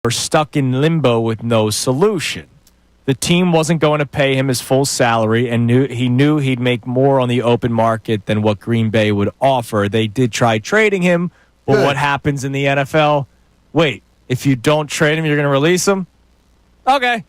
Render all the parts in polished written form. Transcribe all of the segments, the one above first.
were stuck in limbo with no solution. The team wasn't going to pay him his full salary, and he knew he'd make more on the open market than what Green Bay would offer. They did try trading him, but what happens in the NFL? Wait, if you don't trade him, you're going to release him? Okay.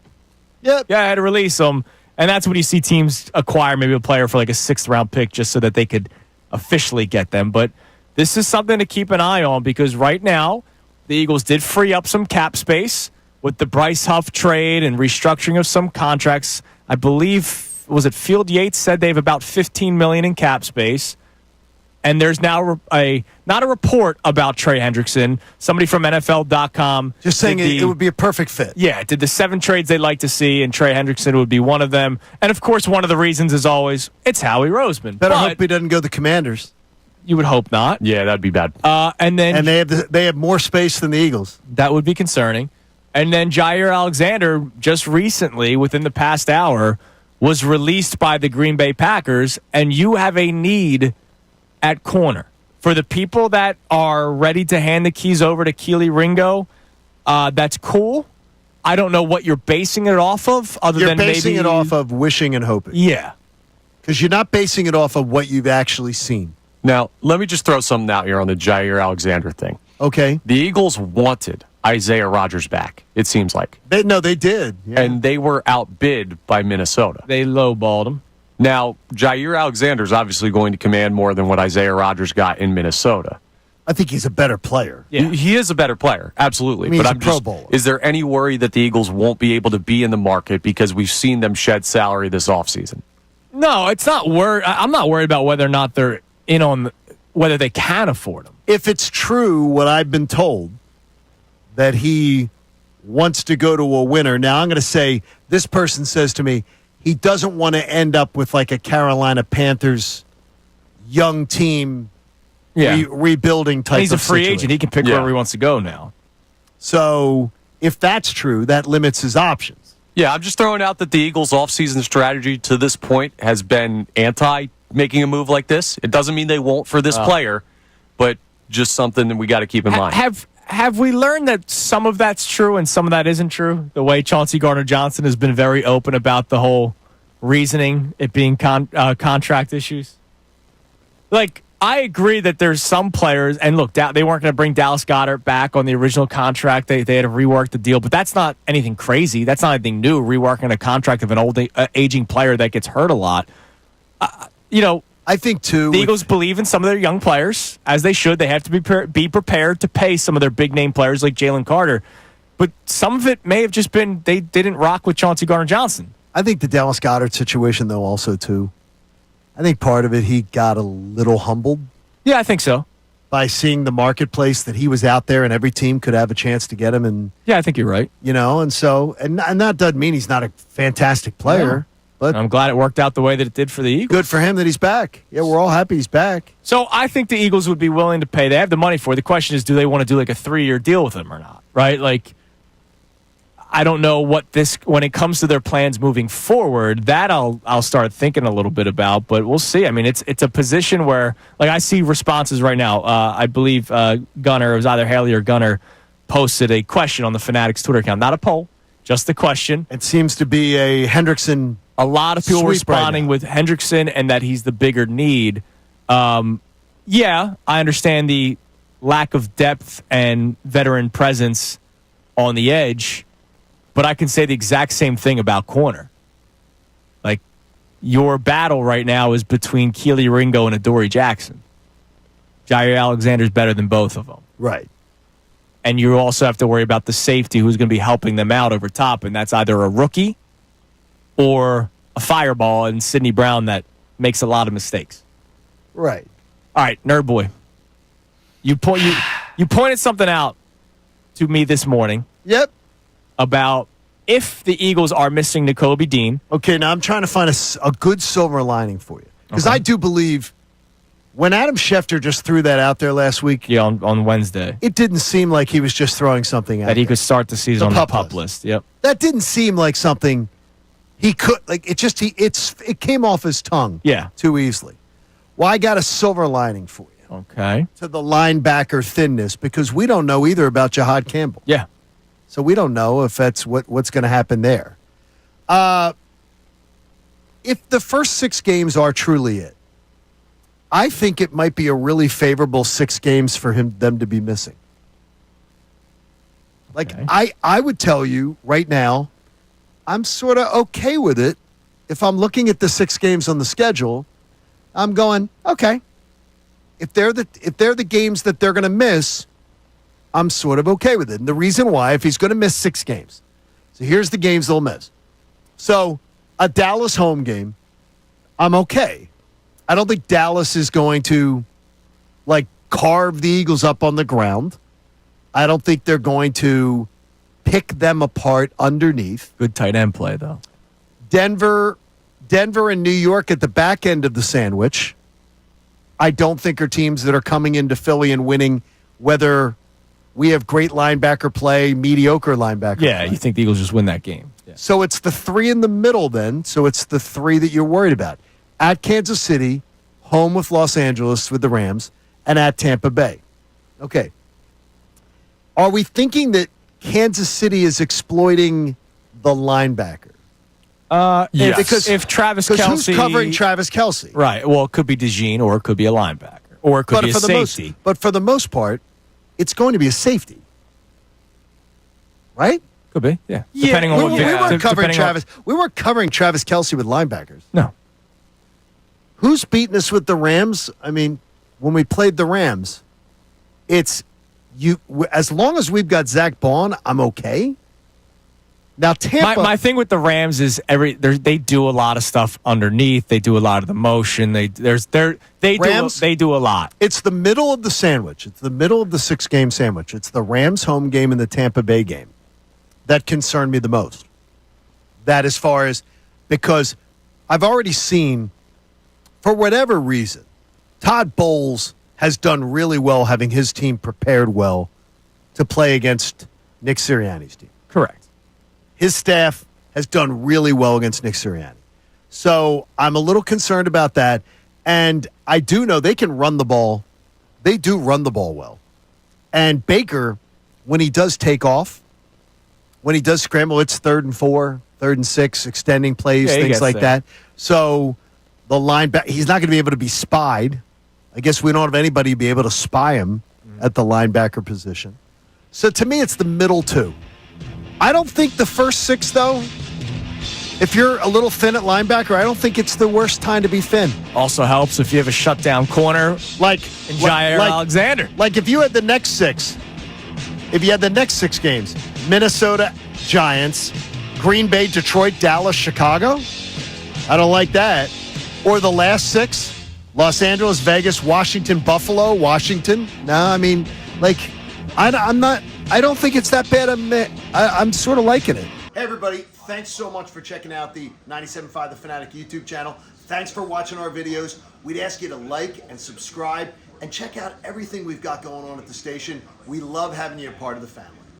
Yep. Yeah, I had to release him. And that's when you see teams acquire maybe a player for like a 6th-round pick just so that they could officially get them. But this is something to keep an eye on because right now the Eagles did free up some cap space with the Bryce Huff trade and restructuring of some contracts. I believe, was it Field Yates said they have about $15 million in cap space. And there's now not a report about Trey Hendrickson. Somebody from NFL.com. Just saying it would be a perfect fit. Yeah, did the 7 trades they'd like to see, and Trey Hendrickson would be one of them. And, of course, one of the reasons is always, it's Howie Roseman. Better hope he doesn't go the Commanders. You would hope not. Yeah, that'd be bad. And they have more space than the Eagles. That would be concerning. And then Jaire Alexander, just recently, within the past hour, was released by the Green Bay Packers, and you have a need at corner. For the people that are ready to hand the keys over to Keely Ringo, that's cool. I don't know what you're basing it off of, You're basing it off of wishing and hoping. Yeah. Because you're not basing it off of what you've actually seen. Now, let me just throw something out here on the Jaire Alexander thing. Okay. The Eagles wanted Isaiah Rodgers back, it seems like. They did. Yeah. And they were outbid by Minnesota. They lowballed him. Now, Jaire Alexander is obviously going to command more than what Isaiah Rodgers got in Minnesota. I think he's a better player. Yeah. He is a better player, absolutely. I mean, but he's a Pro Bowler. Is there any worry that the Eagles won't be able to be in the market because we've seen them shed salary this offseason? No, it's not I'm not worried about whether or not they're in on whether they can afford him. If it's true what I've been told, that he wants to go to a winner. Now, I'm going to say, this person says to me, he doesn't want to end up with like a Carolina Panthers young team rebuilding type of He's a free situation. agent. He can pick wherever he wants to go now. So if that's true, that limits his options. Yeah, I'm just throwing out that the Eagles' offseason strategy to this point has been anti-making a move like this. It doesn't mean they won't for this player, but just something that we got to keep in mind. Have we learned that some of that's true and some of that isn't true? The way Chauncey Gardner-Johnson has been very open about the whole reasoning, it being contract issues. Like, I agree that there's some players, and look, they weren't going to bring Dallas Goedert back on the original contract. They had to rework the deal, but that's not anything crazy. That's not anything new, reworking a contract of an old aging player that gets hurt a lot. I think, too, the Eagles believe in some of their young players, as they should. They have to be prepared to pay some of their big-name players like Jalen Carter. But some of it may have just been they didn't rock with Chauncey Gardner-Johnson. I think the Dallas Goedert situation, though, also, too. I think part of it, he got a little humbled. Yeah, I think so. By seeing the marketplace that he was out there and every team could have a chance to get him. And yeah, I think you're right. And so, and that doesn't mean he's not a fantastic player. Yeah. But I'm glad it worked out the way that it did for the Eagles. Good for him that he's back. Yeah, we're all happy he's back. So I think the Eagles would be willing to pay. They have the money for it. The question is, do they want to do like a 3-year deal with him or not? Right? Like, I don't know when it comes to their plans moving forward, that I'll start thinking a little bit about, but we'll see. I mean, it's a position where, like, I see responses right now. I believe Gunner, it was either Haley or Gunner, posted a question on the Fanatics Twitter account. Not a poll, just a question. It seems to be a Hendrickson. A lot of people responding with Hendrickson and that he's the bigger need. Yeah, I understand the lack of depth and veteran presence on the edge, but I can say the exact same thing about corner. Like, your battle right now is between Keely Ringo and Adoree Jackson. Jaire Alexander's better than both of them. Right. And you also have to worry about the safety who's going to be helping them out over top, and that's either a rookie or a fireball in Sidney Brown that makes a lot of mistakes. Right. All right, Nerd Boy. You pointed something out to me this morning. Yep. About if the Eagles are missing Nakobe Dean. Okay, now I'm trying to find a good silver lining for you. Because I do believe when Adam Schefter just threw that out there last week. Yeah, on Wednesday. It didn't seem like he was just throwing something out that he could start the season on the pup list. Yep. That didn't seem like something he could, like, it came off his tongue too easily. Well, I got a silver lining for you. Okay. To the linebacker thinness, because we don't know either about Jahad Campbell. Yeah. So we don't know if that's what's going to happen there. If the first 6 games are truly it, I think it might be a really favorable 6 games for them to be missing. Like, Okay. I would tell you right now, I'm sort of okay with it. If I'm looking at the 6 games on the schedule, I'm going, okay. If they're the games that they're going to miss, I'm sort of okay with it. And the reason why, if he's going to miss 6 games, so here's the games they'll miss. So a Dallas home game, I'm okay. I don't think Dallas is going to, like, carve the Eagles up on the ground. I don't think they're going to pick them apart underneath. Good tight end play, though. Denver and New York at the back end of the sandwich, I don't think are teams that are coming into Philly and winning, whether we have great linebacker play, mediocre linebacker Yeah, play. you think the Eagles just win that game. Yeah. So it's the 3 in the middle then. So it's the 3 that you're worried about. At Kansas City, home with Los Angeles with the Rams, and at Tampa Bay. Okay. Are we thinking that Kansas City is exploiting the linebacker? Yes. Because if Travis Because Kelce, who's covering Travis Kelce? right? Well, it could be DeJean, or it could be a linebacker, or it could be a safety. But for the most part, it's going to be a safety. Right? Could be, yeah. Yeah, Depending on We, what we game. weren't covering depending on- Travis. We weren't covering Travis Kelce with linebackers. No. Who's beating us with the Rams? I mean, when we played the Rams, it's you. As long as we've got Zach Bond, I'm okay. Now Tampa. My thing with the Rams is they do a lot of stuff underneath. They do a lot of the motion. They do a lot. It's the middle of the sandwich. It's the middle of the 6-game sandwich. It's the Rams home game and the Tampa Bay game that concern me the most. That as far as, because I've already seen, for whatever reason, Todd Bowles has done really well having his team prepared well to play against Nick Sirianni's team. Correct. His staff has done really well against Nick Sirianni. So I'm a little concerned about that. And I do know they can run the ball. They do run the ball well. And Baker, when he does take off, when he does scramble, it's 3rd and 4, 3rd and 6, extending plays, Yeah, he things gets like there. that. So the linebacker, he's not going to be able to be spied. I guess we don't have anybody to be able to spy him at the linebacker position. So to me, it's the middle 2. I don't think the first 6, though, if you're a little thin at linebacker, I don't think it's the worst time to be thin. Also helps if you have a shutdown corner Like in Jaire Alexander. Like if you had the next 6, games, Minnesota, Giants, Green Bay, Detroit, Dallas, Chicago, I don't like that. Or the last 6, Los Angeles, Vegas, Washington, Buffalo, Washington. No, I mean, like, I don't think it's that bad. I'm sort of liking it. Hey, everybody. Thanks so much for checking out the 97.5 The Fanatic YouTube channel. Thanks for watching our videos. We'd ask you to like and subscribe and check out everything we've got going on at the station. We love having you a part of the family.